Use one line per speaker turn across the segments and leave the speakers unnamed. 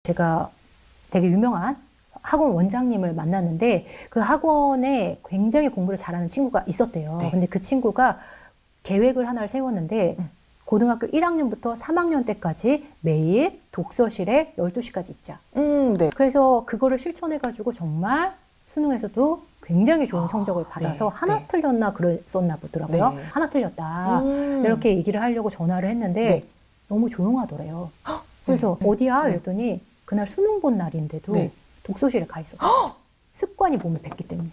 제가 되게 유명한 학원 원장님을 만났는데 그 학원에 굉장히 공부를 잘하는 친구가 있었대요.
네.
근데 그 친구가 계획을 하나를 세웠는데 고등학교 1학년부터 3학년 때까지 매일 독서실에 12시까지 있자.
네.
그래서 그거를 실천해가지고 정말 수능에서도 굉장히 좋은 성적을 받아서
네,
하나
네.
틀렸나 그랬었나 보더라고요.
네.
하나 틀렸다.
음.
이렇게 얘기를 하려고 전화를 했는데
네.
너무 조용하더래요. 그래서
네.
어디야?
네.
그랬더니 그날 수능 본 날인데도
네.
독서실에 가 있었어요. 습관이 몸에 뱄기 때문에.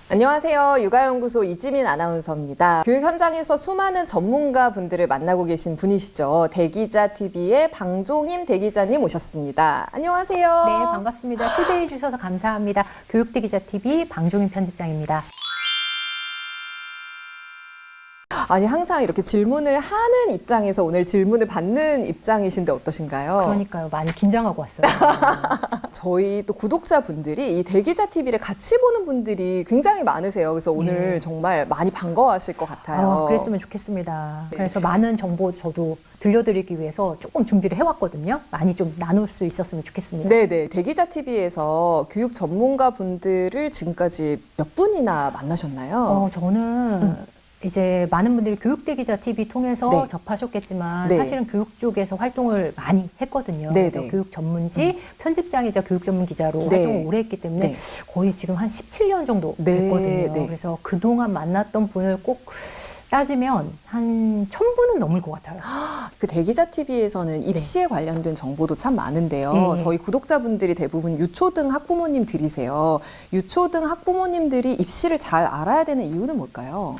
안녕하세요. 육아연구소 이지민 아나운서입니다. 교육 현장에서 수많은 전문가 분들을 만나고 계신 분이시죠. 대기자TV의 방종임 대기자님 모셨습니다. 안녕하세요.
네, 반갑습니다. 초대해 주셔서 감사합니다. 교육대기자TV 방종임 편집장입니다.
아니, 항상 이렇게 질문을 하는 입장에서 오늘 질문을 받는 입장이신데 어떠신가요?
그러니까요. 많이 긴장하고 왔어요.
저희 또 구독자분들이 이 대기자TV를 같이 보는 분들이 굉장히 많으세요. 그래서 오늘
예.
정말 많이 반가워하실 것 같아요.
그랬으면 좋겠습니다.
네.
그래서 많은 정보 저도 들려드리기 위해서 조금 준비를 해왔거든요. 많이 좀 나눌 수 있었으면 좋겠습니다.
네네. 대기자TV에서 교육 전문가 분들을 지금까지 몇 분이나 만나셨나요?
저는 이제 많은 분들이 교육대기자TV 통해서
네.
접하셨겠지만
네.
사실은 교육 쪽에서 활동을 많이 했거든요.
네,
그래서
네.
교육 전문지 편집장이자 교육 전문 기자로
네.
활동을 오래 했기 때문에
네.
거의 지금 한 17년 정도
네,
됐거든요.
네.
그래서 그동안 만났던 분을 꼭 따지면 한 1000분은 넘을 것 같아요.
그 대기자TV에서는 입시에 관련된 정보도 참 많은데요.
네.
저희 구독자분들이 대부분 유초등 학부모님들이세요. 유초등 학부모님들이 입시를 잘 알아야 되는 이유는 뭘까요?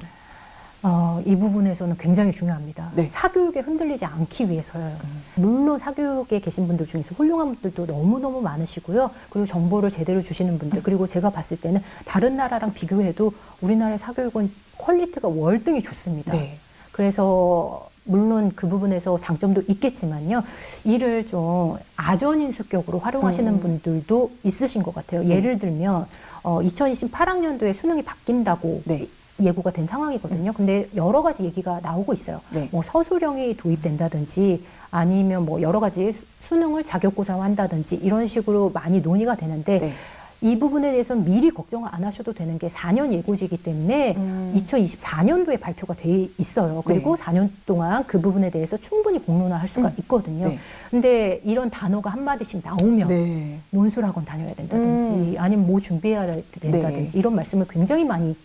이 부분에서는 굉장히 중요합니다.
네.
사교육에 흔들리지 않기 위해서요. 물론 사교육에 계신 분들 중에서 훌륭한 분들도 너무너무 많으시고요. 그리고 정보를 제대로 주시는 분들, 그리고 제가 봤을 때는 다른 나라랑 비교해도 우리나라의 사교육은 퀄리티가 월등히 좋습니다.
네.
그래서 물론 그 부분에서 장점도 있겠지만요. 이를 좀 아전인수격으로 활용하시는 분들도 있으신 것 같아요. 예를 들면 2028학년도에 수능이 바뀐다고
네.
예고가 된 상황이거든요. 근데 여러 가지 얘기가 나오고 있어요.
네.
뭐 서술형이 도입된다든지 아니면 뭐 여러 가지 수능을 자격고사화한다든지 이런 식으로 많이 논의가 되는데
네.
이 부분에 대해서는 미리 걱정을 안 하셔도 되는 게 4년 예고지이기 때문에 2024년도에 발표가 돼 있어요. 그리고
네.
4년 동안 그 부분에 대해서 충분히 공론화할 수가 있거든요.
네.
근데 이런 단어가 한마디씩 나오면
네.
논술학원 다녀야 된다든지 아니면 뭐 준비해야 된다든지
네.
이런 말씀을 굉장히 많이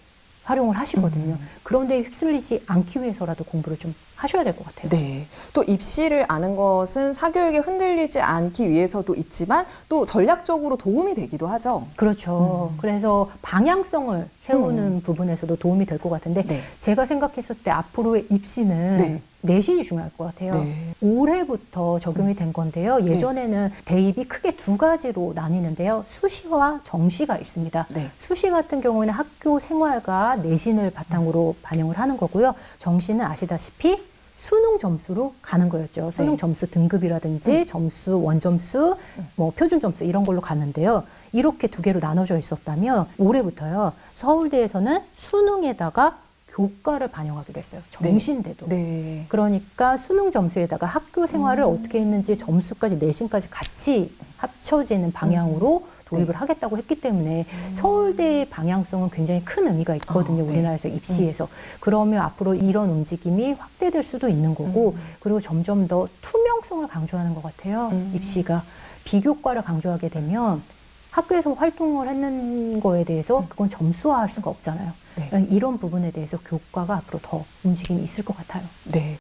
활용을 하시거든요. 그런데 휩쓸리지 않기 위해서라도 공부를 좀 하셔야 될 것 같아요.
네. 또 입시를 아는 것은 사교육에 흔들리지 않기 위해서도 있지만 또 전략적으로 도움이 되기도 하죠.
그렇죠. 그래서 방향성을 세우는 부분에서도 도움이 될 것 같은데
네.
제가 생각했을 때 앞으로의 입시는
네.
내신이 중요할 것 같아요.
네.
올해부터 적용이 된 건데요. 예전에는 대입이 크게 두 가지로 나뉘는데요. 수시와 정시가 있습니다.
네.
수시 같은 경우에는 학교 생활과 내신을 바탕으로 반영을 하는 거고요. 정시는 아시다시피 수능 점수로 가는 거였죠. 수능
네.
점수 등급이라든지 점수, 원점수, 뭐 표준 점수 이런 걸로 갔는데요. 이렇게 두 개로 나눠져 있었다면 올해부터요. 서울대에서는 수능에다가 교과를 반영하기로 했어요. 정시인데도.
네.
그러니까 수능 점수에다가 학교 생활을 어떻게 했는지 점수까지 내신까지 같이 합쳐지는 방향으로 도입을 하겠다고 했기 때문에 서울대의 방향성은 굉장히 큰 의미가 있거든요.
네.
우리나라에서 입시에서. 그러면 앞으로 이런 움직임이 확대될 수도 있는 거고 그리고 점점 더 투명성을 강조하는 것 같아요. 입시가. 비교과를 강조하게 되면 학교에서 활동을 했는 거에 대해서 그건 점수화할 수가 없잖아요.
네.
이런 부분에 대해서 교과가 앞으로 더 움직임이 있을 것 같아요.
네.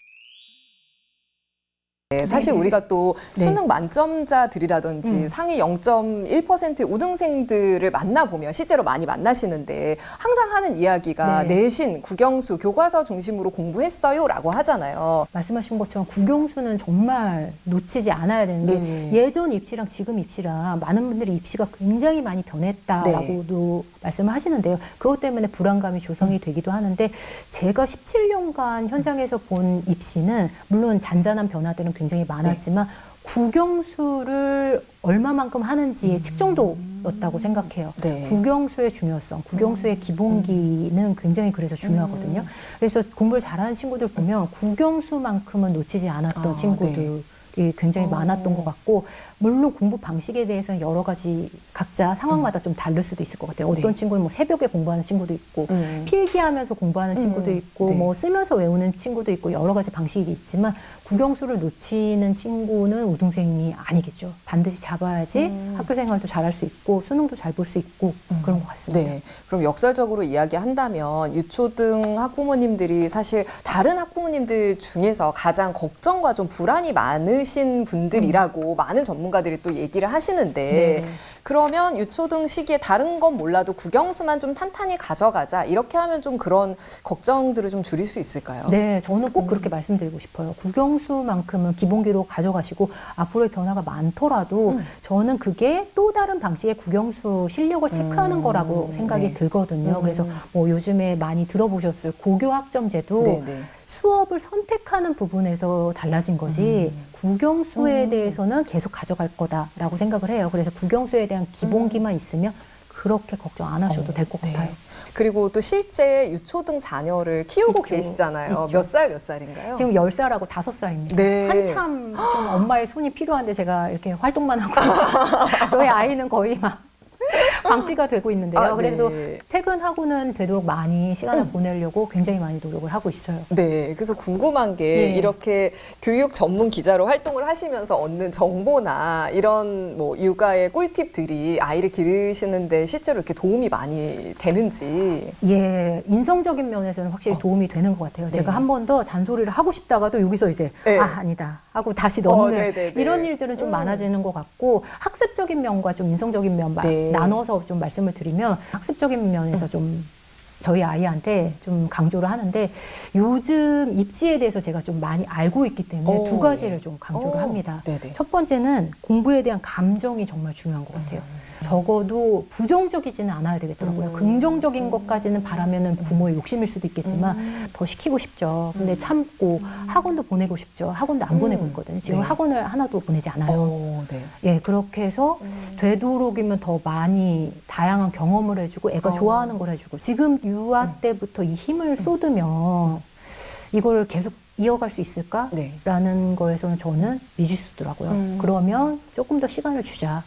네, 사실
네네.
우리가 또
네.
수능 만점자들이라든지 상위 0.1%의 우등생들을 만나보면 실제로 많이 만나시는데 항상 하는 이야기가
네.
내신, 국영수, 교과서 중심으로 공부했어요 라고 하잖아요.
말씀하신 것처럼 국영수는 정말 놓치지 않아야 되는 게
네.
예전 입시랑 지금 입시랑 많은 분들이 입시가 굉장히 많이 변했다라고도 말씀을 하시는데요. 그것 때문에 불안감이 조성이 되기도 하는데 제가 17년간 현장에서 본 입시는 물론 잔잔한 변화들은 굉장히 많았지만 국영수를 얼마만큼 하는지의 측정도였다고 생각해요.
네.
국영수의 중요성, 국영수의 기본기는 굉장히 그래서 중요하거든요. 그래서 공부를 잘하는 친구들 보면 국영수만큼은 놓치지 않았던 친구들이 굉장히 많았던 것 같고, 물론 공부 방식에 대해서는 여러 가지 각자 상황마다 좀 다를 수도 있을 것 같아요. 어떤
네.
친구는 뭐 새벽에 공부하는 친구도 있고, 필기하면서 공부하는 친구도 있고,
네.
뭐 쓰면서 외우는 친구도 있고, 여러 가지 방식이 있지만, 국영수를 놓치는 친구는 우등생이 아니겠죠. 반드시 잡아야지 학교 생활도 잘할 수 있고, 수능도 잘 볼 수 있고, 그런 것 같습니다.
네. 그럼 역설적으로 이야기한다면 유초등 학부모님들이 사실 다른 학부모님들 중에서 가장 걱정과 좀 불안이 많으신 분들이라고 많은 전문가들이 또 얘기를 하시는데
네.
그러면 유초등 시기에 다른 건 몰라도 국영수만 좀 탄탄히 가져가자 이렇게 하면 좀 그런 걱정들을 좀 줄일 수 있을까요?
네, 저는 꼭 그렇게 말씀드리고 싶어요. 국영수만큼은 기본기로 가져가시고 앞으로의 변화가 많더라도 저는 그게 또 다른 방식의 국영수 실력을 체크하는 거라고 생각이
네.
들거든요. 그래서 뭐 요즘에 많이 들어보셨을 고교학점제도
네, 네.
수업을 선택하는 부분에서 달라진 거지 국영수에 대해서는 계속 가져갈 거다라고 생각을 해요. 그래서 국영수에 대한 기본기만 있으면 그렇게 걱정 안 하셔도 될 것
네.
같아요.
그리고 또 실제 유초등 자녀를 키우고
있죠.
계시잖아요.
있죠.
몇 살인가요?
지금 10살하고 5살입니다.
네.
한참 좀 엄마의 손이 필요한데 제가 이렇게 활동만 하고 저희 아이는 거의 막 방치가 되고 있는데요.
아,
그래서
네.
퇴근하고는 되도록 많이 시간을 보내려고 굉장히 많이 노력을 하고 있어요.
네, 그래서 궁금한 게
예.
이렇게 교육 전문 기자로 활동을 하시면서 얻는 정보나 이런 뭐 육아의 꿀팁들이 아이를 기르시는데 실제로 이렇게 도움이 많이 되는지.
예, 인성적인 면에서는 확실히 도움이 되는 것 같아요. 제가 한 번 더 잔소리를 하고 싶다가도 여기서 이제
네.
아니다 하고 다시 넣는
네네네.
이런 일들은 좀 많아지는 것 같고, 학습적인 면과 좀 인성적인 면
네.
나눠서 좀 말씀을 드리면, 학습적인 면에서 좀 저희 아이한테 좀 강조를 하는데, 요즘 입시에 대해서 제가 좀 많이 알고 있기 때문에 두 가지를 좀 강조를 합니다.
네네.
첫 번째는 공부에 대한 감정이 정말 중요한 것 같아요. 적어도 부정적이지는 않아야 되겠더라고요. 긍정적인 것까지는 바라면은 부모의 욕심일 수도 있겠지만 더 시키고 싶죠. 근데 참고 학원도 보내고 싶죠. 학원도 안 보내고 있거든요. 지금
네.
학원을 하나도 보내지 않아요.
네.
예, 그렇게 해서 되도록이면 더 많이 다양한 경험을 해주고 애가 좋아하는 걸 해주고, 지금 유아 때부터 이 힘을 쏟으면 이걸 계속 이어갈 수 있을까?
네.
라는 거에서는 저는 미지수더라고요. 그러면 조금 더 시간을 주자.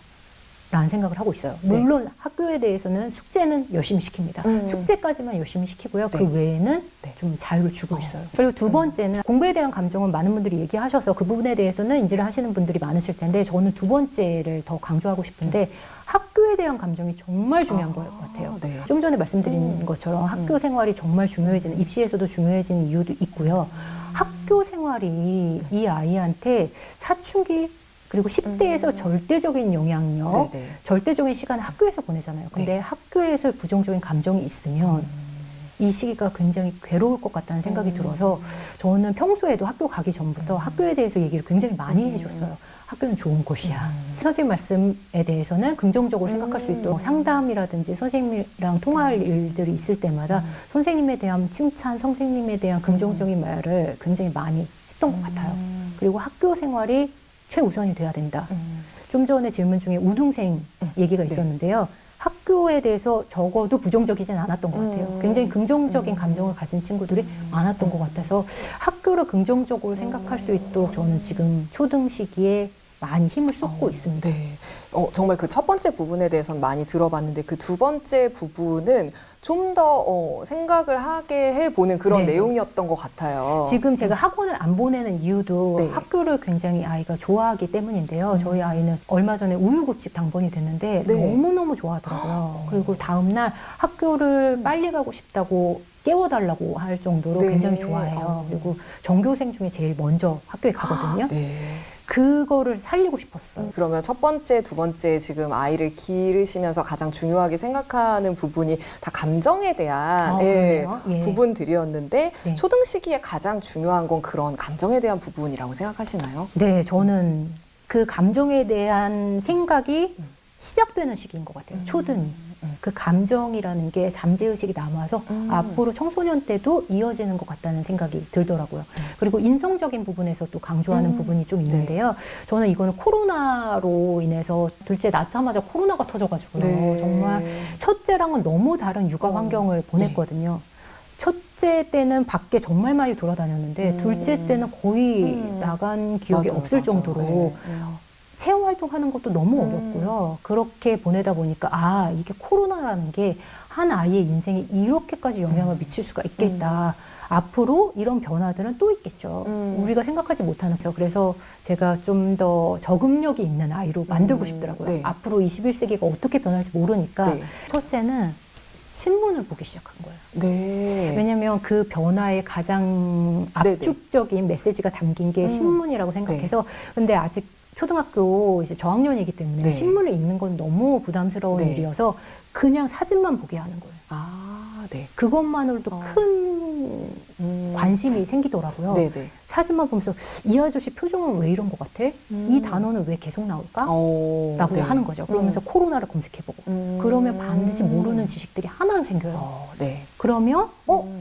라는 생각을 하고 있어요. 물론 학교에 대해서는 숙제는 열심히 시킵니다. 숙제까지만 열심히 시키고요. 그 외에는 좀 자유를 주고 있어요. 그리고 두 번째는 공부에 대한 감정은 많은 분들이 얘기하셔서 그 부분에 대해서는 인지를 하시는 분들이 많으실 텐데, 저는 두 번째를 더 강조하고 싶은데, 학교에 대한 감정이 정말 중요한 것 같아요.
네.
좀 전에 말씀드린 것처럼 학교 생활이 정말 중요해지는, 입시에서도 중요해지는 이유도 있고요. 학교 생활이 이 아이한테 사춘기 그리고 10대에서 절대적인 영향력,
네네.
절대적인 시간을 학교에서 보내잖아요. 근데 학교에서 부정적인 감정이 있으면 이 시기가 굉장히 괴로울 것 같다는 생각이 들어서, 저는 평소에도 학교 가기 전부터 학교에 대해서 얘기를 굉장히 많이 해줬어요. 학교는 좋은 곳이야. 선생님 말씀에 대해서는 긍정적으로 생각할 수 있도록 상담이라든지 선생님이랑 통화할 일들이 있을 때마다 선생님에 대한 칭찬, 선생님에 대한 긍정적인 말을 굉장히 많이 했던 것 같아요. 그리고 학교 생활이 최우선이 돼야 된다. 좀 전에 질문 중에 우등생 얘기가 있었는데요. 학교에 대해서 적어도 부정적이진 않았던 것 같아요. 굉장히 긍정적인 감정을 가진 친구들이 많았던 것 같아서 학교를 긍정적으로 생각할 수 있도록 저는 지금 초등 시기에 많이 힘을 쏟고 있습니다.
네. 정말 그 첫 번째 부분에 대해서는 많이 들어봤는데 그 두 번째 부분은 좀 더 생각을 하게 해보는 그런
네.
내용이었던 것 같아요.
지금 제가 학원을 안 보내는 이유도
네.
학교를 굉장히 아이가 좋아하기 때문인데요. 저희 아이는 얼마 전에 우유급식 당번이 됐는데
네.
너무너무 좋아하더라고요. 그리고 다음날 학교를 빨리 가고 싶다고 깨워달라고 할 정도로
네.
굉장히 좋아해요. 그리고 전교생 중에 제일 먼저 학교에 가거든요.
네.
그거를 살리고 싶었어요.
그러면 첫 번째, 두 번째 지금 아이를 기르시면서 가장 중요하게 생각하는 부분이 다 감정에 대한
그러네요. 예.
부분들이었는데
네.
초등 시기에 가장 중요한 건 그런 감정에 대한 부분이라고 생각하시나요?
네, 저는 그 감정에 대한 생각이 시작되는 시기인 것 같아요. 초등이. 그 감정이라는 게 잠재의식이 남아서 앞으로 청소년 때도 이어지는 것 같다는 생각이 들더라고요. 그리고 인성적인 부분에서 또 강조하는 부분이 좀 있는데요. 저는 이거는 코로나로 인해서 둘째 낳자마자 코로나가 터져가지고요.
네.
정말 첫째랑은 너무 다른 육아 환경을 보냈거든요. 첫째 때는 밖에 정말 많이 돌아다녔는데 둘째 때는 거의 나간 기억이
맞아요,
없을
맞아요.
정도로
네.
체험 활동하는 것도 너무 어렵고요. 그렇게 보내다 보니까 아 이게 코로나라는 게 한 아이의 인생에 이렇게까지 영향을 미칠 수가 있겠다. 앞으로 이런 변화들은 또 있겠죠. 우리가 생각하지 못하는. 그래서 제가 좀 더 적응력이 있는 아이로 만들고 싶더라고요.
네.
앞으로 21세기가 어떻게 변할지 모르니까
네.
첫째는 신문을 보기 시작한 거예요.
네.
왜냐면 그 변화의 가장
네네.
압축적인 메시지가 담긴 게 신문이라고 생각해서 근데 아직 초등학교 이제 저학년이기 때문에
네.
신문을 읽는 건 너무 부담스러운
네.
일이어서 그냥 사진만 보게 하는 거예요.
아, 네.
그것만으로도 큰 관심이 생기더라고요.
네네.
사진만 보면서 이 아저씨 표정은 왜 이런 것 같아? 이 단어는 왜 계속 나올까? 라고
네.
하는 거죠. 그러면서 코로나를 검색해보고 그러면 반드시 모르는 지식들이 하나는 생겨요.
네.
그러면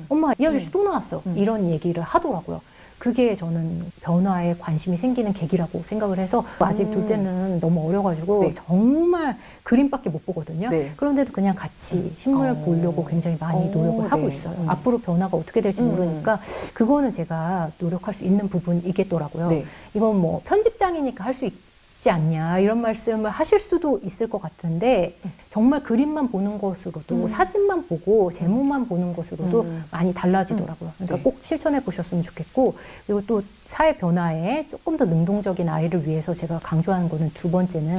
엄마 이 아저씨 또 나왔어 이런 얘기를 하더라고요. 그게 저는 변화에 관심이 생기는 계기라고 생각을 해서 아직 둘째는 너무 어려가지고
네.
정말 그림밖에 못 보거든요.
네.
그런데도 그냥 같이 신문을 보려고 굉장히 많이 노력을 하고
네.
있어요. 앞으로 변화가 어떻게 될지 모르니까 그거는 제가 노력할 수 있는 부분이겠더라고요.
네.
이건 뭐 편집장이니까 할 수 있지 않냐 이런 말씀을 하실 수도 있을 것 같은데 정말 그림만 보는 것으로도 사진만 보고 제목만 보는 것으로도 많이 달라지더라고요. 그러니까
네.
꼭 실천해 보셨으면 좋겠고 그리고 또 사회 변화에 조금 더 능동적인 아이를 위해서 제가 강조하는 거는 두 번째는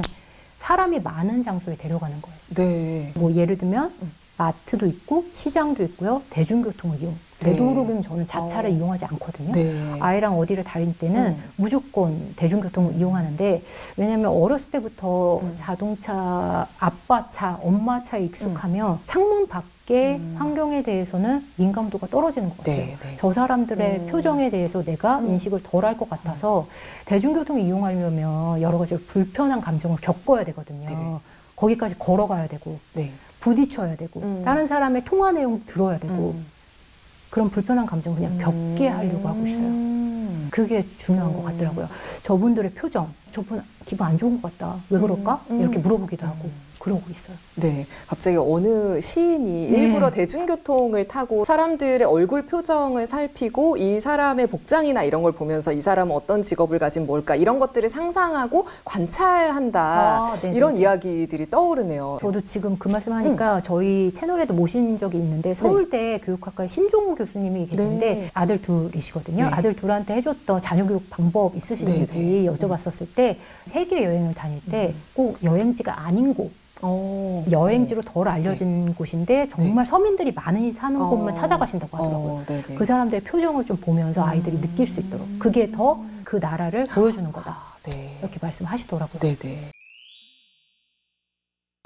사람이 많은 장소에 데려가는 거예요.
네.
뭐 예를 들면 마트도 있고 시장도 있고요. 대중교통을 이용.
네.
되도록이면 저는 자차를 이용하지 않거든요.
네.
아이랑 어디를 다닐 때는 무조건 대중교통을 이용하는데 왜냐하면 어렸을 때부터 자동차, 아빠 차, 엄마 차에 익숙하면 창문 밖의 환경에 대해서는 민감도가 떨어지는 것 같아요.
네, 네.
저 사람들의 표정에 대해서 내가 인식을 덜 할 것 같아서 대중교통을 이용하려면 여러 가지 불편한 감정을 겪어야 되거든요.
네.
거기까지 걸어가야 되고
네.
부딪혀야 되고 다른 사람의 통화 내용 들어야 되고 그런 불편한 감정 그냥 겪게 하려고 하고 있어요. 그게 중요한 것 같더라고요. 저분들의 표정, 저분 기분 안 좋은 것 같다. 왜 그럴까? 이렇게 물어보기도 하고 그러고 있어요.
네. 갑자기 어느 시인이 일부러 대중교통을 타고 사람들의 얼굴 표정을 살피고 이 사람의 복장이나 이런 걸 보면서 이 사람은 어떤 직업을 가진 뭘까 이런 것들을 상상하고 관찰한다.
네네네.
이런 이야기들이 떠오르네요.
저도 지금 그 말씀 하니까 저희 채널에도 모신 적이 있는데 서울대 교육학과에 신종우 교수님이 계신데
네.
아들 둘이시거든요.
네.
아들 둘한테 해줬던 자녀교육 방법 있으신지
네, 네.
여쭤봤었을 때 세계 여행을 다닐 때 꼭 여행지가 아닌 곳 여행지로 덜 알려진 곳인데 정말 서민들이 많이 사는 곳만 찾아가신다고 하더라고요.
네네.
그 사람들의 표정을 좀 보면서 아이들이 느낄 수 있도록 그게 더 그 나라를 보여주는 거다.
네.
이렇게 말씀하시더라고요.
네네.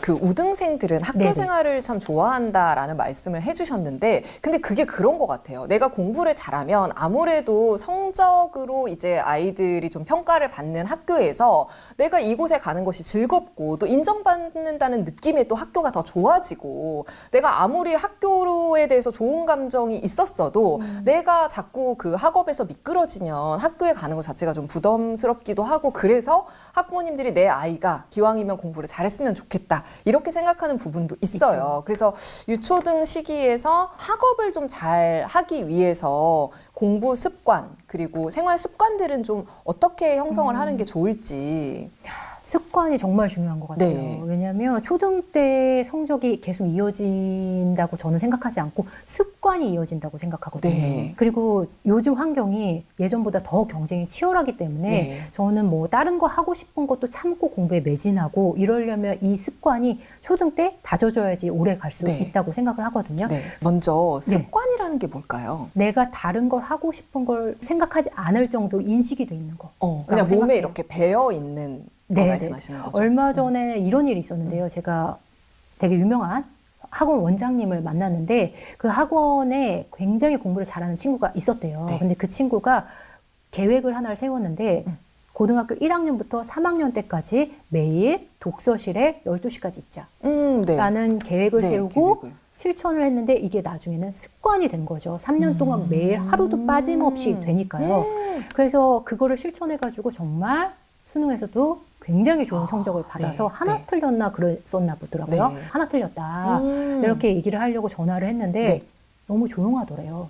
그 우등생들은 학교
네네.
생활을 참 좋아한다라는 말씀을 해주셨는데, 근데 그게 그런 것 같아요. 내가 공부를 잘하면 아무래도 성적으로 이제 아이들이 좀 평가를 받는 학교에서 내가 이곳에 가는 것이 즐겁고 또 인정받는다는 느낌에 또 학교가 더 좋아지고, 내가 아무리 학교에 대해서 좋은 감정이 있었어도 내가 자꾸 그 학업에서 미끄러지면 학교에 가는 것 자체가 좀 부담스럽기도 하고, 그래서 학부모님들이 내 아이가 기왕이면 공부를 잘했으면 좋겠다 이렇게 생각하는 부분도 있어요.
있죠.
그래서 유초등 시기에서 학업을 좀 잘 하기 위해서 공부 습관 그리고 생활 습관들은 좀 어떻게 형성을 하는 게 좋을지.
습관이 정말 중요한 것 같아요.
네.
왜냐하면 초등 때 성적이 계속 이어진다고 저는 생각하지 않고 습관이 이어진다고 생각하거든요.
네.
그리고 요즘 환경이 예전보다 더 경쟁이 치열하기 때문에
네.
저는 뭐 다른 거 하고 싶은 것도 참고 공부에 매진하고 이러려면 이 습관이 초등 때 다져져야지 오래 갈 수
네.
있다고 생각을 하거든요.
네. 먼저
네.
습관이라는 게 뭘까요?
내가 다른 걸 하고 싶은 걸 생각하지 않을 정도로 인식이 돼 있는 거.
그냥 몸에
생각해요.
이렇게 배어 있는 거
네,
말씀하시는 거죠?
얼마 전에 이런 일이 있었는데요. 제가 되게 유명한 학원 원장님을 만났는데 그 학원에 굉장히 공부를 잘하는 친구가 있었대요.
네.
근데 그 친구가 계획을 하나를 세웠는데 고등학교 1학년부터 3학년 때까지 매일 독서실에 12시까지 있자.
네.
라는 계획을
네,
세우고
계획을.
실천을 했는데 이게 나중에는 습관이 된 거죠. 3년 동안 매일 하루도 빠짐없이 되니까요. 그래서 그거를 실천해가지고 정말 수능에서도 굉장히 좋은 성적을 받아서
네,
하나
네.
틀렸나 그랬었나 보더라고요.
네.
하나 틀렸다.
음.
이렇게 얘기를 하려고 전화를 했는데
네.
너무 조용하더래요.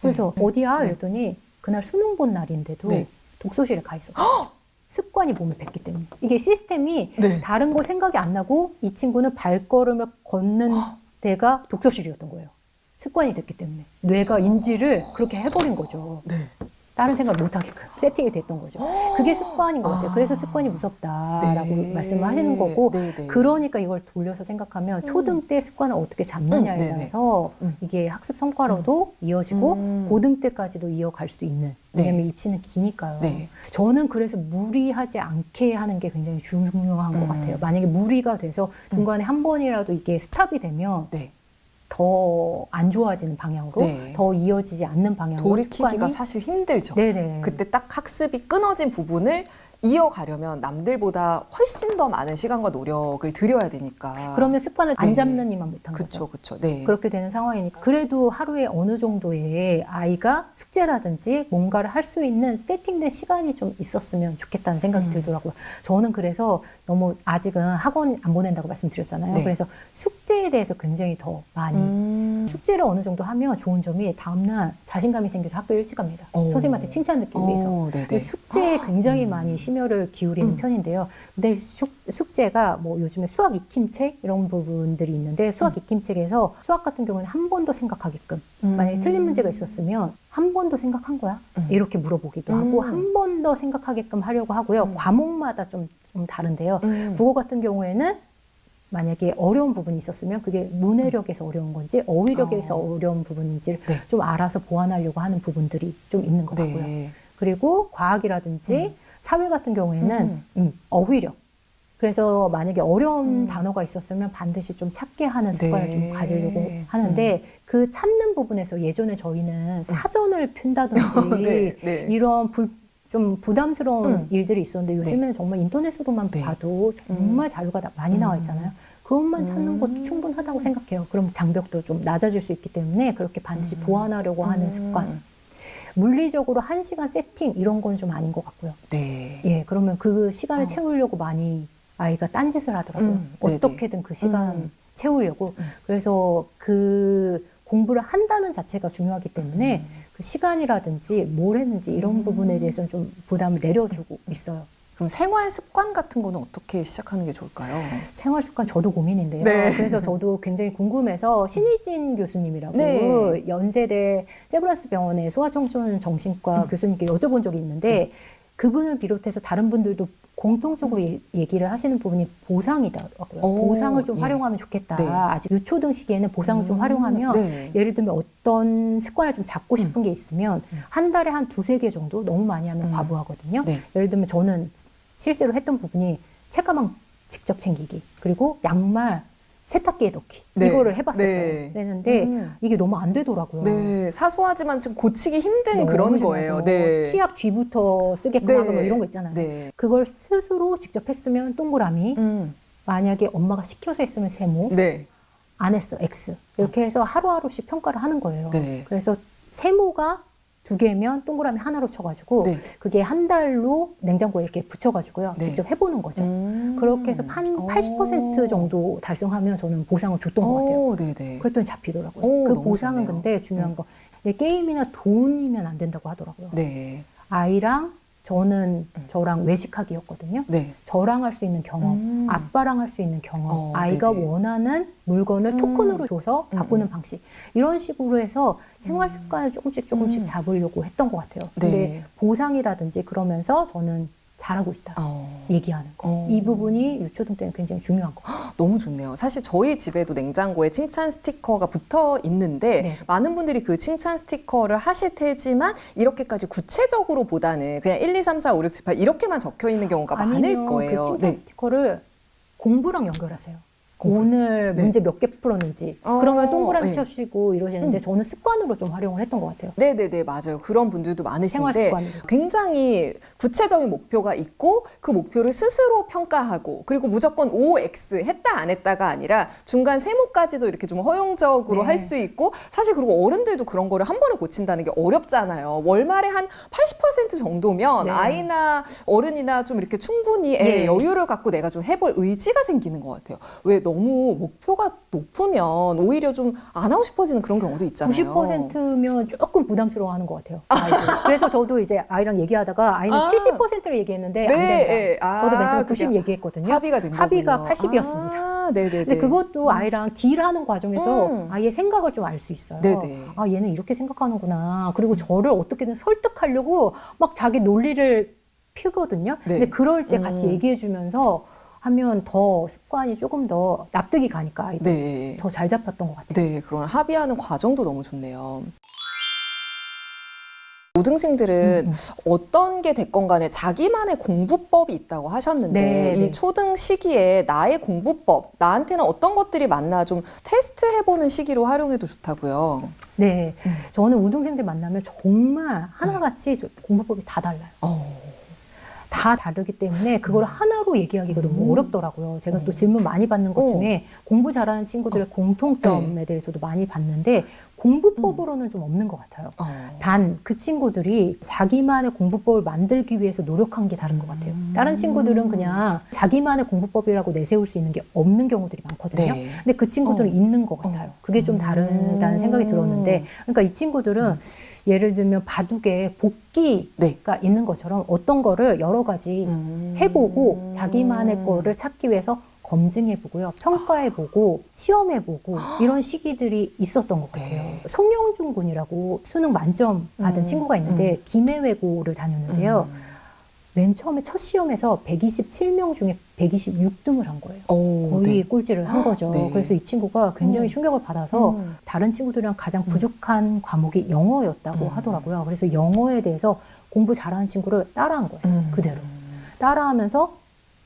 그래서
네.
어디야?
네.
이랬더니 그날 수능 본 날인데도
네.
독서실에 가 있었어요. 습관이 몸에 뱄기 때문에. 이게 시스템이
네.
다른 거 생각이 안 나고 이 친구는 발걸음을 걷는 데가 독서실이었던 거예요. 습관이 됐기 때문에. 뇌가 인지를 그렇게 해버린 거죠.
네.
다른 생각을 못하게끔 세팅이 됐던 거죠. 그게 습관인 것 같아요. 그래서 습관이 무섭다라고
네.
말씀을 하시는 거고,
네, 네.
그러니까 이걸 돌려서 생각하면 초등 때 습관을 어떻게 잡느냐에
네네.
따라서 이게 학습 성과로도 이어지고 고등 때까지도 이어갈 수 있는. 왜냐면 입시는 기니까요.
네.
저는 그래서 무리하지 않게 하는 게 굉장히 중요한 것 같아요. 만약에 무리가 돼서 중간에 한 번이라도 이게 스탑이 되면
네.
더 안 좋아지는 방향으로,
네.
더 이어지지 않는 방향으로
돌이키기가
습관이
사실 힘들죠.
네네.
그때 딱 학습이 끊어진 부분을 이어가려면 남들보다 훨씬 더 많은 시간과 노력을 들여야 되니까.
그러면 습관을 안
네.
잡는 이만 못한
그쵸,
거죠.
그쵸. 네.
그렇게 되는 상황이니까. 그래도 하루에 어느 정도의 아이가 숙제라든지 뭔가를 할 수 있는 세팅된 시간이 좀 있었으면 좋겠다는 생각이 들더라고요. 저는 그래서 너무 아직은 학원 안 보낸다고 말씀드렸잖아요.
네.
그래서 숙제에 대해서 굉장히 더 많이 숙제를 어느 정도 하면 좋은 점이 다음날 자신감이 생겨서 학교 일찍 갑니다. 선생님한테 칭찬 듣기 위해서.
네네.
숙제에 굉장히 많이 심혈을 기울이는 편인데요. 근데 숙제가 뭐 요즘에 수학 익힘책 이런 부분들이 있는데 수학 익힘책에서 수학 같은 경우는 한 번 더 생각하게끔 만약에 틀린 문제가 있었으면 한 번 더 생각한 거야? 이렇게 물어보기도 하고 한 번 더 생각하게끔 하려고 하고요. 과목마다 좀 다른데요. 국어 같은 경우에는 만약에 어려운 부분이 있었으면 그게 문해력에서 어려운 건지 어휘력에서 어려운 부분인지
네.
좀 알아서 보완하려고 하는 부분들이 좀 있는 것 같고요.
네.
그리고 과학이라든지 사회 같은 경우에는 어휘력. 그래서 만약에 어려운 단어가 있었으면 반드시 좀 찾게 하는 습관을
네.
좀 가지려고 하는데 그 찾는 부분에서 예전에 저희는 사전을 푼다든지
네, 네.
이런 좀 부담스러운 일들이 있었는데 요즘에는 정말 인터넷으로만
네.
봐도 정말 자료가 많이 나와 있잖아요. 그것만 찾는 것도 충분하다고 생각해요. 그럼 장벽도 좀 낮아질 수 있기 때문에 그렇게 반드시 보완하려고 하는 습관. 물리적으로 1시간 세팅 이런 건 좀 아닌 것 같고요.
네.
예, 그러면 그 시간을 채우려고 많이 아이가 딴짓을 하더라고요.
네네.
어떻게든 그 시간 채우려고. 그래서 그 공부를 한다는 자체가 중요하기 때문에 그 시간이라든지 뭘 했는지 이런 부분에 대해서는 좀 부담을 내려주고 있어요.
그럼 생활 습관 같은 거는 어떻게 시작하는 게 좋을까요?
생활 습관 저도 고민인데요.
네.
그래서 저도 굉장히 궁금해서 신희진 교수님이라고
네.
연세대 세브란스 병원의 소아청소년 정신과 교수님께 여쭤본 적이 있는데 그분을 비롯해서 다른 분들도 공통적으로 얘기를 하시는 부분이 보상이더라고요. 보상을 좀 활용하면 좋겠다.
네.
아직 유초등 시기에는 보상을 좀 활용하면
네.
예를 들면 어떤 습관을 좀 잡고 싶은 게 있으면 한 달에 한 2-3개 정도 너무 많이 하면 과부하거든요.
네.
예를 들면 저는 실제로 했던 부분이 책가방 직접 챙기기 그리고 양말 세탁기에 넣기
네.
이거를 해봤었어요.
네.
그랬는데 이게 너무 안 되더라고요.
네, 사소하지만 좀 고치기 힘든
너무
그런
심해서
거예요. 네.
치약 뒤부터 쓰게끔
네.
하고 뭐 이런 거 있잖아요.
네.
그걸 스스로 직접 했으면 동그라미, 만약에 엄마가 시켜서 했으면 세모,
네.
안 했어 X 이렇게 해서 하루하루씩 평가를 하는 거예요.
네.
그래서 세모가 2개면 동그라미 하나로 쳐가지고
네.
그게 한 달로 냉장고에 이렇게 붙여가지고요.
네.
직접 해보는 거죠. 그렇게 해서 한 80% 정도 달성하면 저는 보상을 줬던 것 같아요.
네네.
그랬더니 잡히더라고요.
오,
그
너무
보상은
좋네요.
근데 중요한 거 게임이나 돈이면 안 된다고 하더라고요.
네.
아이랑 저랑 외식하기였거든요.
네.
저랑 할 수 있는 경험, 아빠랑 할 수 있는 경험, 아이가
네네.
원하는 물건을 토큰으로 줘서 바꾸는 방식 이런 식으로 해서 생활 습관을 조금씩 잡으려고 했던 것 같아요. 근데
네.
보상이라든지 그러면서 저는 잘하고 있다 얘기하는 거. 이 부분이 유초등 때는 굉장히 중요한 거.
너무 좋네요. 사실 저희 집에도 냉장고에 칭찬 스티커가 붙어 있는데
네.
많은 분들이 그 칭찬 스티커를 하실 테지만 이렇게까지 구체적으로 보다는 그냥 1, 2, 3, 4, 5, 6, 7, 8 이렇게만 적혀 있는 경우가 많을
아니면
거예요.
그 칭찬
네.
스티커를 공부랑 연결하세요. 오늘
네.
문제 몇 개 풀었는지 그러면 동그라미
네.
쳐주시고 이러시는데 저는 습관으로 좀 활용을 했던 것 같아요.
네네네, 맞아요. 그런 분들도
생활
많으신데
습관으로.
굉장히 구체적인 목표가 있고 그 목표를 스스로 평가하고 그리고 무조건 OX 했다 안 했다가 아니라 중간 세모까지도 이렇게 좀 허용적으로
네.
할 수 있고 사실 그리고 어른들도 그런 거를 한 번에 고친다는 게 어렵잖아요. 월말에 한 80% 정도면
네.
아이나 어른이나 좀 이렇게 충분히
네.
여유를 갖고 내가 좀 해볼 의지가 생기는 것 같아요. 왜 너무 목표가 높으면 오히려 좀 안 하고 싶어지는 그런 경우도 있잖아요.
90%면 조금 부담스러워하는 것 같아요. 아이들. 그래서 저도 이제 아이랑 얘기하다가 아이는 70%를 얘기했는데 안 된다. 저도 맨 처음에 90 얘기했거든요.
합의가 된
합의가
거군요.
80이었습니다.
네네네.
근데 그것도 아이랑 딜하는 과정에서 아이의 생각을 좀 알 수 있어요.
네네.
아, 얘는 이렇게 생각하는구나. 그리고 저를 어떻게든 설득하려고 막 자기 논리를 피우거든요.
네.
근데 그럴 때 같이 얘기해주면서 하면 더 습관이 조금 더 납득이 가니까 아이들
네.
더 잘 잡혔던 것 같아요.
네, 그런 합의하는 과정도 너무 좋네요. 고등생들은 어떤 게 됐건 간에 자기만의 공부법이 있다고 하셨는데
네,
이
네.
초등 시기에 나의 공부법, 나한테는 어떤 것들이 맞나 좀 테스트해보는 시기로 활용해도 좋다고요.
네, 저는 우등생들 만나면 정말 하나같이 공부법이 다 달라요. 다 다르기 때문에 그걸 하나로 얘기하기가 너무 어렵더라고요. 제가 또 질문 많이 받는 것 중에 공부 잘하는 친구들의 공통점에 대해서도 많이 봤는데 공부법으로는 좀 없는 것 같아요. 단 그 친구들이 자기만의 공부법을 만들기 위해서 노력한 게 다른 것 같아요. 다른 친구들은 그냥 자기만의 공부법이라고 내세울 수 있는 게 없는 경우들이 많거든요.
네.
근데 그 친구들은 있는 것 같아요. 그게 좀 다르다는 생각이 들었는데, 그러니까 이 친구들은 예를 들면 바둑에 복기가 있는 것처럼 어떤 거를 여러 가지 해보고 자기만의 거를 찾기 위해서 검증해보고요, 평가해보고 시험해보고 이런 시기들이 있었던 것 같아요.
네.
송영준 군이라고 수능 만점 받은 친구가 있는데 김해외고를 다녔는데요. 맨 처음에 첫 시험에서 127명 중에 126등을 한 거예요. 거의
네.
꼴찌를 한 거죠.
네.
그래서 이 친구가 굉장히 충격을 받아서 다른 친구들이랑 가장 부족한 과목이 영어였다고 하더라고요. 그래서 영어에 대해서 공부 잘하는 친구를 따라한 거예요. 그대로. 따라하면서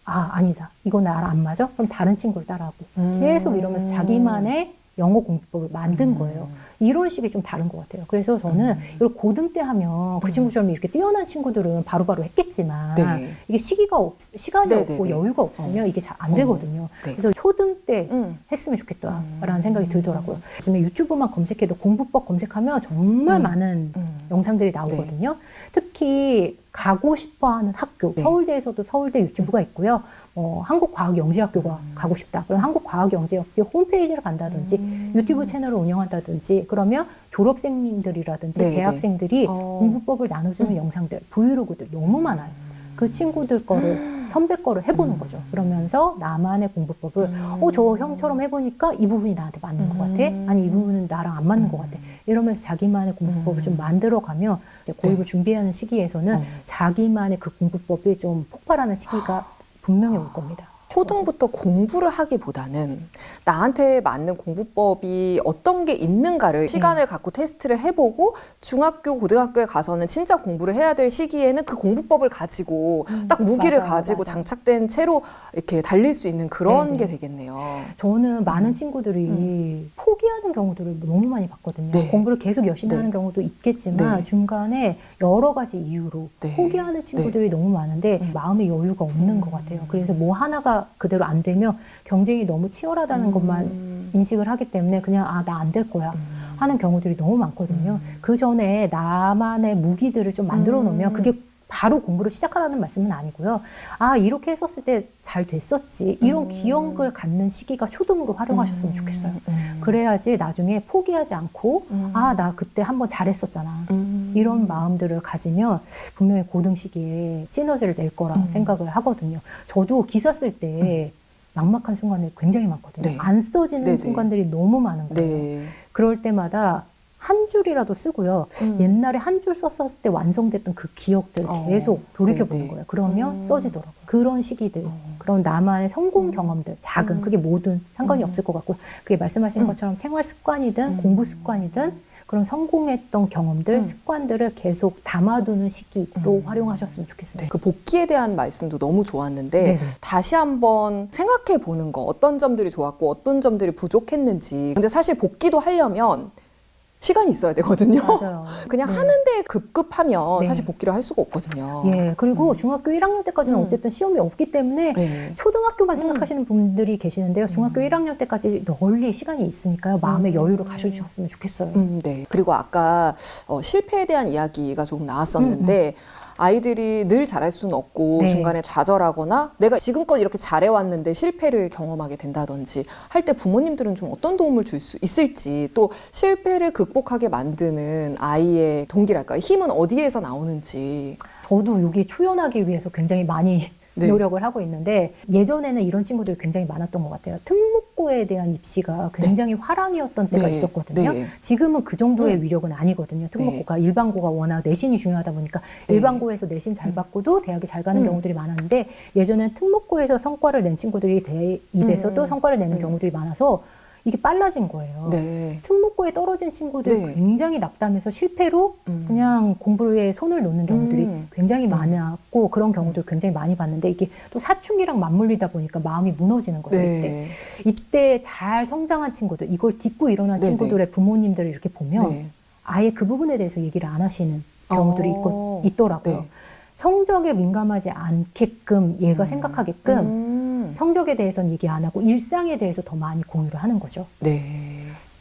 아니다. 이거 나랑 안 맞아? 그럼 다른 친구를 따라하고 계속 이러면서 자기만의 영어 공부법을 만든 거예요. 이런 식이 좀 다른 것 같아요. 그래서 저는 이걸 고등 때 하면 그 친구처럼 이렇게 뛰어난 친구들은 바로바로 했겠지만
네.
이게 시간이
네,
없고
네, 네.
여유가 없으면 이게 잘 안 되거든요.
네.
그래서 초등 때 했으면 좋겠다라는 생각이 들더라고요. 요즘에 유튜브만 검색해도 공부법 검색하면 정말 많은 영상들이 나오거든요. 특히 가고 싶어하는 학교,
네.
서울대에서도 서울대 유튜브가 있고요. 한국과학영재학교가 가고 싶다. 그럼 한국과학영재학교 홈페이지를 간다든지 유튜브 채널을 운영한다든지 그러면 졸업생들이라든지
네,
재학생들이
네.
공부법을 나눠주는 영상들, 브이로그들 너무 많아요. 그 친구들 거를 선배 거를 해보는 거죠. 그러면서 나만의 공부법을 저 형처럼 해보니까 이 부분이 나한테 맞는 것 같아. 아니 이 부분은 나랑 안 맞는 것 같아. 이러면서 자기만의 공부법을 좀 만들어가면 이제 고입을 준비하는 시기에서는 자기만의 그 공부법이 좀 폭발하는 시기가 분명히 올 겁니다.
초등부터 공부를 하기보다는 나한테 맞는 공부법이 어떤 게 있는가를 시간을 갖고 테스트를 해보고 중학교, 고등학교에 가서는 진짜 공부를 해야 될 시기에는 그 공부법을 가지고 딱 무기를
맞아요,
가지고
맞아요.
장착된 채로 이렇게 달릴 수 있는 그런
네네.
게 되겠네요.
저는 많은 친구들이 포기하는 경우들을 너무 많이 봤거든요.
네.
공부를 계속 열심히
네.
하는 경우도 있겠지만
네.
중간에 여러 가지 이유로
네.
포기하는 친구들이 너무 많은데 마음의 여유가 없는 것 같아요. 그래서 뭐 하나가 그대로 안 되면 경쟁이 너무 치열하다는 것만 인식을 하기 때문에 그냥 나 안 될 거야 하는 경우들이 너무 많거든요. 그 전에 나만의 무기들을 좀 만들어 놓으면 그게 바로 공부를 시작하라는 말씀은 아니고요. 이렇게 했었을 때 잘 됐었지. 이런 기억을 갖는 시기가 초등으로 활용하셨으면 좋겠어요. 그래야지 나중에 포기하지 않고 나 그때 한번 잘했었잖아. 이런 마음들을 가지면 분명히 고등 시기에 시너지를 낼 거라 생각을 하거든요. 저도 기사 쓸 때 막막한 순간이 굉장히 많거든요.
네.
안 써지는
네네.
순간들이 너무 많은 거예요.
네.
그럴 때마다 한 줄이라도 쓰고요. 옛날에 한 줄 썼을 때 완성됐던 그 기억들 계속 돌이켜보는
네네.
거예요. 그러면 써지더라고요. 그런 시기들, 그런 나만의 성공 경험들, 작은, 그게 뭐든 상관이 없을 것 같고, 그게 말씀하신 것처럼 생활 습관이든 공부 습관이든 그런 성공했던 경험들, 습관들을 계속 담아두는 시기로 활용하셨으면 좋겠어요.
네, 그 복귀에 대한 말씀도 너무 좋았는데
네네.
다시 한번 생각해 보는 거, 어떤 점들이 좋았고 어떤 점들이 부족했는지. 근데 사실 복귀도 하려면 시간이 있어야 되거든요.
맞아요.
그냥
네.
하는데 급급하면
네.
사실 복귀를 할 수가 없거든요.
예, 그리고 중학교 1학년 때까지는 어쨌든 시험이 없기 때문에
네.
초등학교만 생각하시는 분들이 계시는데요. 중학교 1학년 때까지 널리 시간이 있으니까요. 마음의 여유를 가져주셨으면 좋겠어요.
네. 그리고 아까 실패에 대한 이야기가 조금 나왔었는데 아이들이 늘 잘할 수는 없고
네.
중간에 좌절하거나 내가 지금껏 이렇게 잘해왔는데 실패를 경험하게 된다든지 할 때 부모님들은 좀 어떤 도움을 줄 수 있을지, 또 실패를 극복하게 만드는 아이의 동기랄까요? 힘은 어디에서 나오는지.
저도 여기 초연하기 위해서 굉장히 많이
네.
노력을 하고 있는데, 예전에는 이런 친구들이 굉장히 많았던 것 같아요. 특목고에 대한 입시가 굉장히 화랑이었던 때가
네.
있었거든요.
네.
지금은 그 정도의 위력은 아니거든요. 특목고가 일반고가 워낙 내신이 중요하다 보니까
네.
일반고에서 내신 잘 받고도 대학에 잘 가는 경우들이 많았는데, 예전에는 특목고에서 성과를 낸 친구들이 대입에서도 성과를 내는 경우들이 많아서 이게 빨라진 거예요.
네.
특목고에 떨어진 친구들이
네.
굉장히 낙담해서 실패로 그냥 공부에 손을 놓는 경우들이 굉장히 많았고, 그런 경우들 굉장히 많이 봤는데, 이게 또 사춘기랑 맞물리다 보니까 마음이 무너지는 거예요.
네.
이때 잘 성장한 친구들, 이걸 딛고 일어난
네,
친구들의 부모님들을 이렇게 보면
네.
아예 그 부분에 대해서 얘기를 안 하시는 경우들이 있더라고요.
네.
성적에 민감하지 않게끔 얘가 생각하게끔 성적에 대해서는 얘기 안 하고 일상에 대해서 더 많이 공유를 하는 거죠.
네.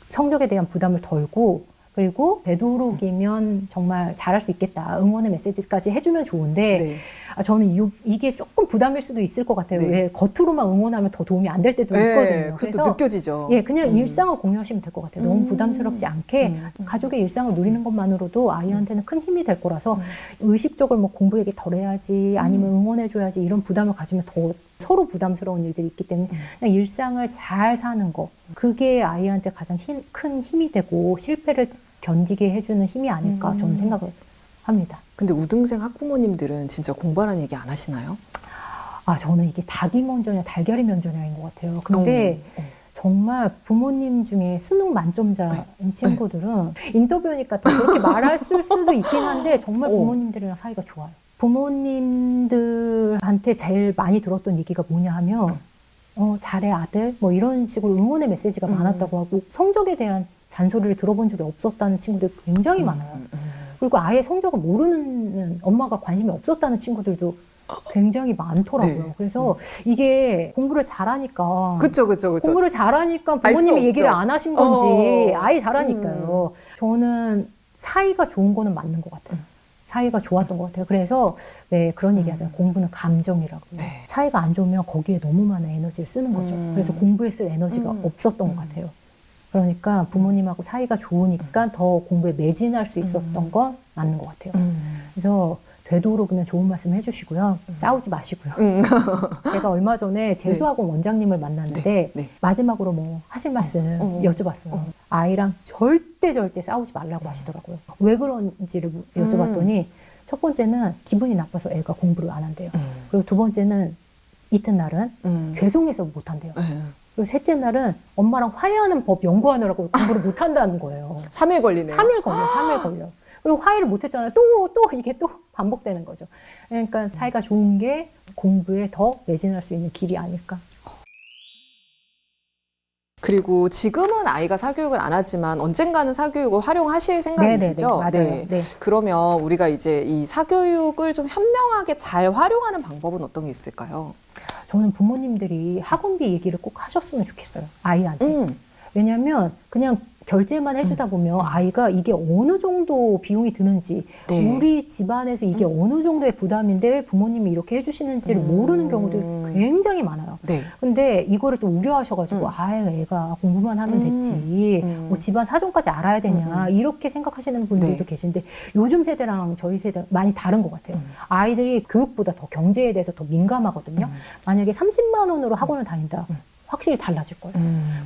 성적에 대한 부담을 덜고, 그리고 되도록이면 정말 잘할 수 있겠다, 응원의 메시지까지 해주면 좋은데,
네.
저는 이게 조금 부담일 수도 있을 것 같아요.
네.
왜 겉으로만 응원하면 더 도움이 안 될 때도
네.
있거든요.
그것도
그래서
느껴지죠.
예, 그냥 일상을 공유하시면 될 것 같아요. 너무 부담스럽지 않게 가족의 일상을 누리는 것만으로도 아이한테는 큰 힘이 될 거라서, 의식적으로 뭐 공부 얘기 덜 해야지, 아니면 응원해줘야지, 이런 부담을 가지면 더 서로 부담스러운 일들이 있기 때문에 그냥 일상을 잘 사는 거, 그게 아이한테 가장 큰 힘이 되고 실패를 견디게 해주는 힘이 아닐까 저는 생각을 합니다.
근데 우등생 학부모님들은 진짜 공부하라는 얘기 안 하시나요?
저는 이게 닭이 먼저냐 달걀이 먼저냐인 것 같아요. 근데 정말 부모님 중에 수능 만점자인 친구들은 인터뷰하니까 더 그렇게 말할 수도 있긴 한데, 정말 부모님들이랑 사이가 좋아요. 부모님들한테 제일 많이 들었던 얘기가 뭐냐 하면, 잘해 아들, 뭐 이런 식으로 응원의 메시지가 많았다고 하고, 성적에 대한 잔소리를 들어본 적이 없었다는 친구들 굉장히 많아요. 그리고 아예 성적을 모르는, 엄마가 관심이 없었다는 친구들도 굉장히 많더라고요.
네.
그래서 이게 공부를 잘하니까,
그쵸.
공부를 잘하니까
알수
부모님이 얘기를
없죠.
안 하신 건지, 아예 잘하니까요. 저는 사이가 좋은 거는 맞는 것 같아요. 사이가 좋았던 것 같아요. 그래서 왜 그런 얘기 하잖아요. 공부는 감정이라고.
네.
사이가 안 좋으면 거기에 너무 많은 에너지를 쓰는 거죠. 그래서 공부에 쓸 에너지가 없었던 것 같아요. 그러니까 부모님하고 사이가 좋으니까 더 공부에 매진할 수 있었던 건 맞는 것 같아요. 그래서 되도록이면 좋은 말씀 해주시고요. 싸우지 마시고요. 제가 얼마 전에 재수학원 원장님을 만났는데,
네.
마지막으로 뭐 하실 말씀 여쭤봤어요. 아이랑 절대 싸우지 말라고 하시더라고요. 왜 그런지를 여쭤봤더니, 첫 번째는 기분이 나빠서 애가 공부를 안 한대요. 그리고 두 번째는 이튿날은 죄송해서 못 한대요. 그리고 셋째 날은 엄마랑 화해하는 법 연구하느라고 공부를 못 한다는 거예요.
3일 걸리네요.
3일 걸려. 그리고 화해를 못 했잖아요. 또 이게 또 반복되는 거죠. 그러니까 사이가 좋은 게 공부에 더 매진할 수 있는 길이 아닐까.
그리고 지금은 아이가 사교육을 안 하지만 언젠가는 사교육을 활용하실 생각이시죠?
네네네, 맞아요. 네.
그러면 우리가 이제 이 사교육을 좀 현명하게 잘 활용하는 방법은 어떤 게 있을까요?
저는 부모님들이 학원비 얘기를 꼭 하셨으면 좋겠어요. 아이한테. 왜냐하면 그냥 결제만 해주다 보면 아이가 이게 어느 정도 비용이 드는지,
네.
우리 집안에서 이게 어느 정도의 부담인데 부모님이 이렇게 해주시는지를 모르는 경우들이 굉장히 많아요.
네.
근데 이거를 또 우려하셔가지고, 아유, 애가 공부만 하면 됐지, 뭐 집안 사정까지 알아야 되냐, 이렇게 생각하시는 분들도
네.
계신데, 요즘 세대랑 저희 세대랑 많이 다른 것 같아요. 아이들이 교육보다 더 경제에 대해서 더 민감하거든요. 만약에 30만 원으로 학원을 다닌다. 확실히 달라질 거예요.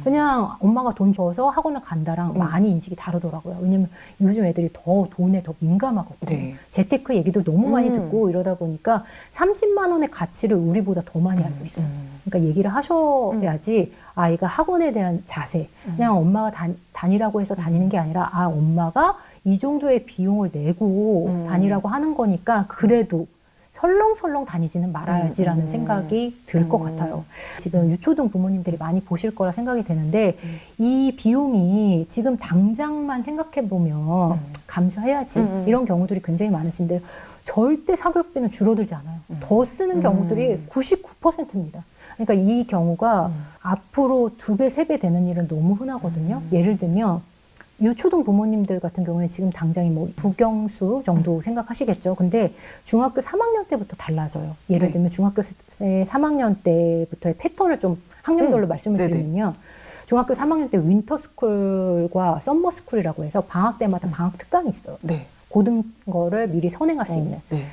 그냥 엄마가 돈 줘서 학원을 간다랑 많이 인식이 다르더라고요. 왜냐면 요즘 애들이 더 돈에 더 민감하거든요.
네.
재테크 얘기도 너무 많이 듣고 이러다 보니까 30만 원의 가치를 우리보다 더 많이 알고 있어요. 그러니까 얘기를 하셔야지 아이가 학원에 대한 자세, 그냥 엄마가 다니라고 해서 다니는 게 아니라, 엄마가 이 정도의 비용을 내고 다니라고 하는 거니까 그래도 설렁설렁 다니지는 말아야지라는 생각이 들 것 같아요. 지금 유초등 부모님들이 많이 보실 거라 생각이 되는데, 이 비용이 지금 당장만 생각해보면 감수해야지, 이런 경우들이 굉장히 많으신데, 절대 사교육비는 줄어들지 않아요. 더 쓰는 경우들이 99%입니다. 그러니까 이 경우가 앞으로 2배, 3배 되는 일은 너무 흔하거든요. 예를 들면 유초등 부모님들 같은 경우에 지금 당장이 뭐 부경수 정도 생각하시겠죠. 근데 중학교 3학년 때부터 달라져요. 예를
네.
들면 중학교 3학년 때부터의 패턴을 좀 학년별로 말씀을
네네.
드리면요. 중학교 3학년 때 윈터스쿨과 썸머스쿨이라고 해서 방학 때마다 방학 특강이 있어요.
네.
고등 거를 미리 선행할 수 있는.
네.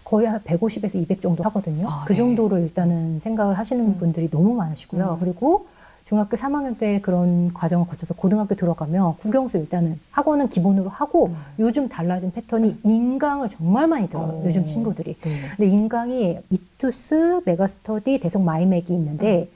거의 한 150에서 200 정도 하거든요.
아,
그
네.
정도로 일단은 생각을 하시는 분들이 너무 많으시고요. 그리고 중학교 3학년 때 그런 과정을 거쳐서 고등학교 들어가면 국영수 일단은 학원은 기본으로 하고 요즘 달라진 패턴이 인강을 정말 많이 들어요. 요즘 친구들이.
네.
근데 인강이 이투스, 메가스터디, 대성 마이맥이 있는데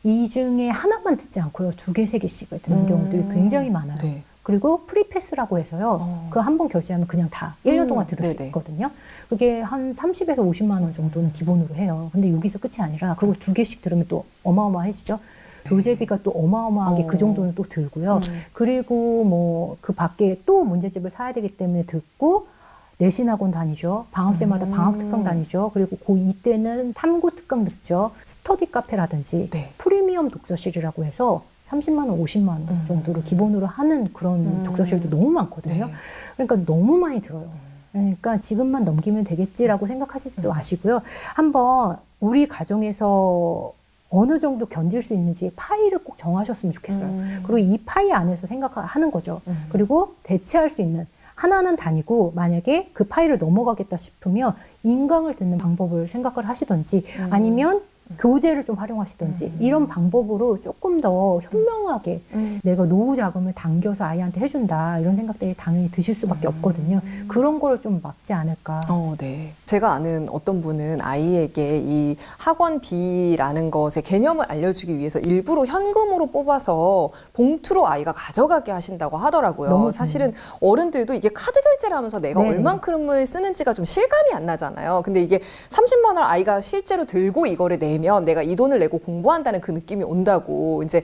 이 중에 하나만 듣지 않고요. 2개, 3개씩을 듣는 경우들이 굉장히 많아요.
네.
그리고 프리패스라고 해서요. 그 한 번 결제하면 그냥 다 1년 동안 들을 수
네네.
있거든요. 그게 한 30에서 50만 원 정도는 기본으로 해요. 근데 여기서 끝이 아니라 그거 2개씩 들으면 또 어마어마해지죠. 교재비가 또 어마어마하게 그 정도는 또 들고요. 그리고 뭐 그 밖에 또 문제집을 사야 되기 때문에 듣고 내신학원 다니죠. 방학 때마다 방학 특강 다니죠. 그리고 고2 때는 탐구 특강 듣죠. 스터디 카페라든지
네.
프리미엄 독서실이라고 해서 30만 원, 50만 원 정도로 기본으로 하는 그런 독서실도 너무 많거든요.
네.
그러니까 너무 많이 들어요. 그러니까 지금만 넘기면 되겠지라고 생각하시지도 마시고요. 한번 우리 가정에서 어느 정도 견딜 수 있는지 파이를 꼭 정하셨으면 좋겠어요. 그리고 이 파이 안에서 생각하는 거죠. 그리고 대체할 수 있는 하나는 다니고 만약에 그 파이를 넘어가겠다 싶으면 인강을 듣는 방법을 생각을 하시던지 아니면 교재를 좀 활용하시던지 이런 방법으로 조금 더 현명하게 내가 노후 자금을 당겨서 아이한테 해준다 이런 생각들이 당연히 드실 수밖에 없거든요. 그런 걸 좀 막지 않을까.
네. 제가 아는 어떤 분은 아이에게 이 학원비라는 것의 개념을 알려주기 위해서 일부러 현금으로 뽑아서 봉투로 아이가 가져가게 하신다고 하더라고요.
너무
사실은 어른들도 이게 카드 결제를 하면서 내가
네네.
얼만큼을 쓰는지가 좀 실감이 안 나잖아요. 근데 이게 30만 원을 아이가 실제로 들고 이거를 내면 내가 이 돈을 내고 공부한다는 그 느낌이 온다고 이제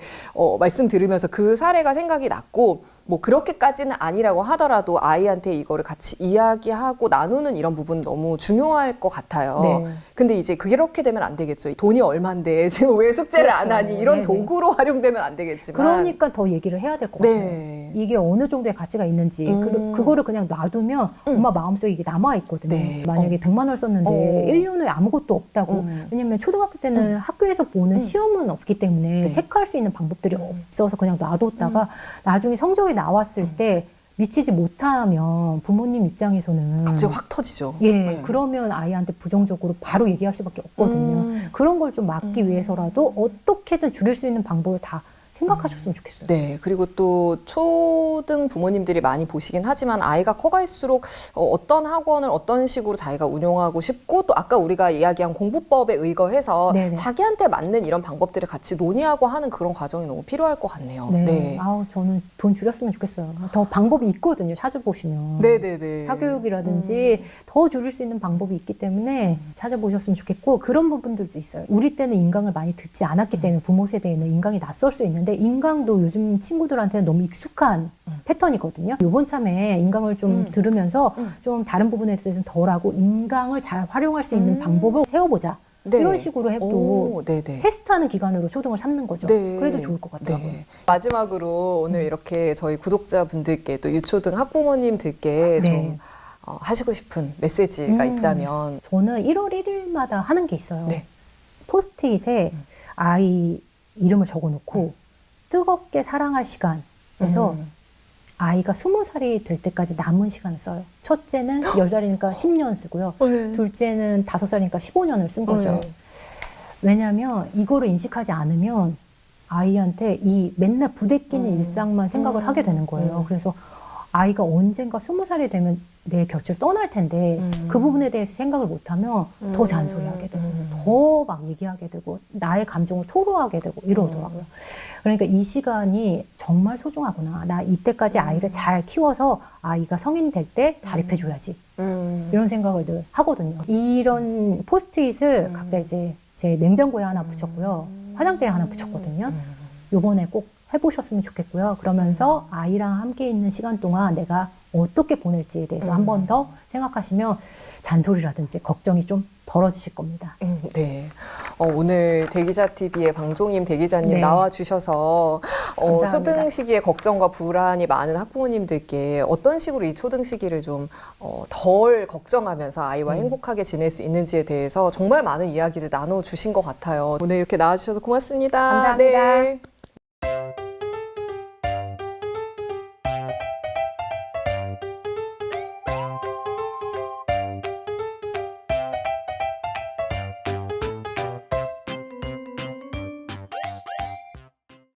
말씀 들으면서 그 사례가 생각이 났고 뭐 그렇게까지는 아니라고 하더라도 아이한테 이거를 같이 이야기하고 나누는 이런 부분은 너무 중요할 것 같아요.
네.
근데 이제 그렇게 되면 안 되겠죠. 돈이 얼만데 지금 왜 숙제를 안
그렇죠.
하니 이런
네네.
도구로 활용되면 안 되겠지만
그러니까 더 얘기를 해야 될 것 같아요.
네.
이게 어느 정도의 가치가 있는지 그거를 그냥 놔두면 엄마 마음속에 이게 남아있거든요.
네.
만약에 100만 원을 썼는데 1년 후에 아무것도 없다고. 왜냐면 초등학교 때는 학교에서 보는 시험은 없기 때문에
네.
체크할 수 있는 방법들이 없어서 그냥 놔뒀다가 나중에 성적이 나왔을 때 미치지 못하면 부모님 입장에서는
갑자기 확 터지죠.
예,
네.
그러면 아이한테 부정적으로 바로 얘기할 수밖에 없거든요. 그런 걸 좀 막기 위해서라도 어떻게든 줄일 수 있는 방법을 다 생각하셨으면 좋겠어요.
네, 그리고 또 초등 부모님들이 많이 보시긴 하지만 아이가 커갈수록 어떤 학원을 어떤 식으로 자기가 운영하고 싶고 또 아까 우리가 이야기한 공부법에 의거해서
네네.
자기한테 맞는 이런 방법들을 같이 논의하고 하는 그런 과정이 너무 필요할 것 같네요.
네. 아우, 저는 돈 줄였으면 좋겠어요. 더 방법이 있거든요. 찾아보시면.
네네네.
사교육이라든지 더 줄일 수 있는 방법이 있기 때문에 찾아보셨으면 좋겠고 그런 부분들도 있어요. 우리 때는 인강을 많이 듣지 않았기 때문에 부모 세대에는 인강이 낯설 수 있는데 인강도 요즘 친구들한테는 너무 익숙한 패턴이거든요. 요번 참에 인강을 좀 들으면서 좀 다른 부분에 대해서는 덜하고 인강을 잘 활용할 수 있는 방법을 세워보자.
네.
이런 식으로 해도
네네.
테스트하는 기간으로 초등을 삼는 거죠.
네.
그래도 좋을 것 같더라고요.
네. 마지막으로 오늘 이렇게 저희 구독자분들께 또 유초등 학부모님들께
네.
좀 하시고 싶은 메시지가 있다면
저는 1월 1일마다 하는 게 있어요.
네.
포스트잇에 아이 이름을 적어놓고 뜨겁게 사랑할 시간. 그래서 아이가 20살이 될 때까지 남은 시간을 써요. 첫째는 10살이니까 10년 쓰고요. 둘째는 5살이니까 15년을 쓴 거죠. 왜냐하면 이거를 인식하지 않으면 아이한테 이 맨날 부대끼는 일상만 생각을 하게 되는 거예요. 그래서 아이가 언젠가 20살이 되면 내 곁을 떠날 텐데 그 부분에 대해서 생각을 못하면 더 잔소리하게 되고 더 막 얘기하게 되고 나의 감정을 토로하게 되고 이러더라고요. 그러니까 이 시간이 정말 소중하구나. 나 이때까지 아이를 잘 키워서 아이가 성인 될 때 자립해줘야지. 이런 생각을 늘 하거든요. 이런 포스트잇을 각자 이제 제 냉장고에 하나 붙였고요. 화장대에 하나 붙였거든요. 요번에 꼭 해보셨으면 좋겠고요. 그러면서 아이랑 함께 있는 시간 동안 내가 어떻게 보낼지에 대해서 한 번 더 생각하시면 잔소리라든지 걱정이 좀 덜어지실 겁니다.
네. 오늘 대기자TV의 방종임 대기자님
네.
나와주셔서
감사합니다.
초등 시기에 걱정과 불안이 많은 학부모님들께 어떤 식으로 이 초등 시기를 좀 덜 걱정하면서 아이와 행복하게 지낼 수 있는지에 대해서 정말 많은 이야기를 나눠주신 것 같아요. 오늘 이렇게 나와주셔서 고맙습니다.
감사합니다.
네.